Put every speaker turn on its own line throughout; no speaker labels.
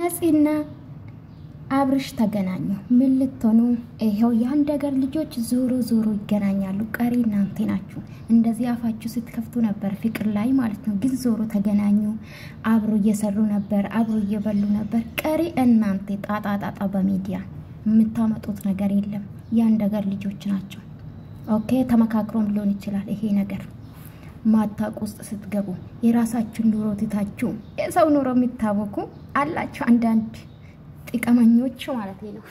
ነፂና አብርሽ ተገናኙ ምን ልትሆኑ ይሄው ያንድ ሀገር ልጆች ዞሮ ዞሮ ይገናኛሉ ቀሪ እናንተ ናችሁ እንደዚህ አፋችሁ ስትከፍቱ ነበር ፍቅር ላይ ማለት ነው ግን ዞሮ ተገናኙ አብሮ እየሰሩ ነበር አብሮ እየበሉ ነበር ቀሪ እናንተ ጣጣጣጣ በሚዲያ የምታመጡት ነገር የለም ያንድ ሀገር ልጆች ናቸው ኦኬ ተመካክሮም ሊሆን ይችላል ይሄ ነገር ማታቅ ውስጥ ስትገቡ የራሳችሁን ኑሮ ትታችሁ የሰው ኑሮ የሚታወቁ አላችሁ አንዳንድ ጥቅመኞች ማለት ነው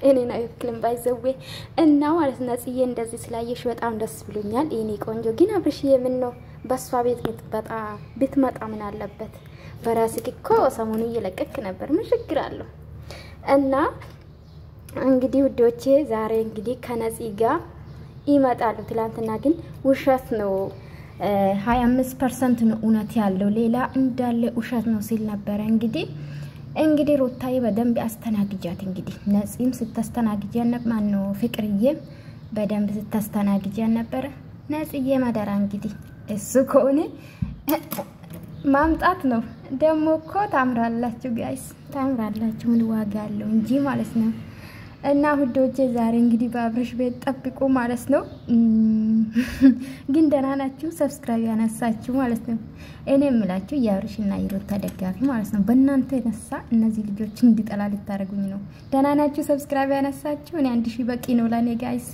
እኔና ይክልም ባይዘዌ እና ማለት ነጽዬ እንደዚህ ስላየሽ በጣም ደስ ብሎኛል እኔ ቆንጆ ግን አብርሽዬ ምን ነው በሷ ቤት ብትመጣ ምን አለበት በራስህ እኮ ሰሞኑ እየለቀክ ነበር ምን ችግር አለው እና እንግዲህ ውዶቼ ዛሬ እንግዲህ ከነጽ ጋር ይመጣሉ ትላንትና ግን ውሸት ነው 25% ነው እውነት ያለው ሌላ እንዳለ ውሸት ነው ሲል ነበር እንግዲህ ሩታዬ በደንብ አስተናግጃት እንግዲህ ነጽም ስተስተናግጃን ማን ነው ፍቅርዬ በደንብ ስተስተናግጃን ነበር ነጽዬ ማደራ እንግዲህ እሱ ኮኔ ማምጣት ነው ደሞ እኮ ታምራላችሁ ጋይስ ታምራላችሁ ምን ዋጋ አለው እንጂ ማለት ነው እና ሁዶቼ ዛሬ እንግዲህ በአብርሽ ቤት ጠብቁ ማለት ነው ግን ደህና ናችሁ ሰብስክራይብ ያነሳችሁ ማለት ነው እኔ የምላችሁ የአብርሽና የሩታ ደጋፊ ማለት ነው በእናንተ ነሳ እነዚህ ልጆች እንዲጠላ ልታረጉኝ ነው ደህና ናችሁ ሰብስክራይብ ያነሳችሁ እኔ 1000 በቂ ነው ለኔ ጋይስ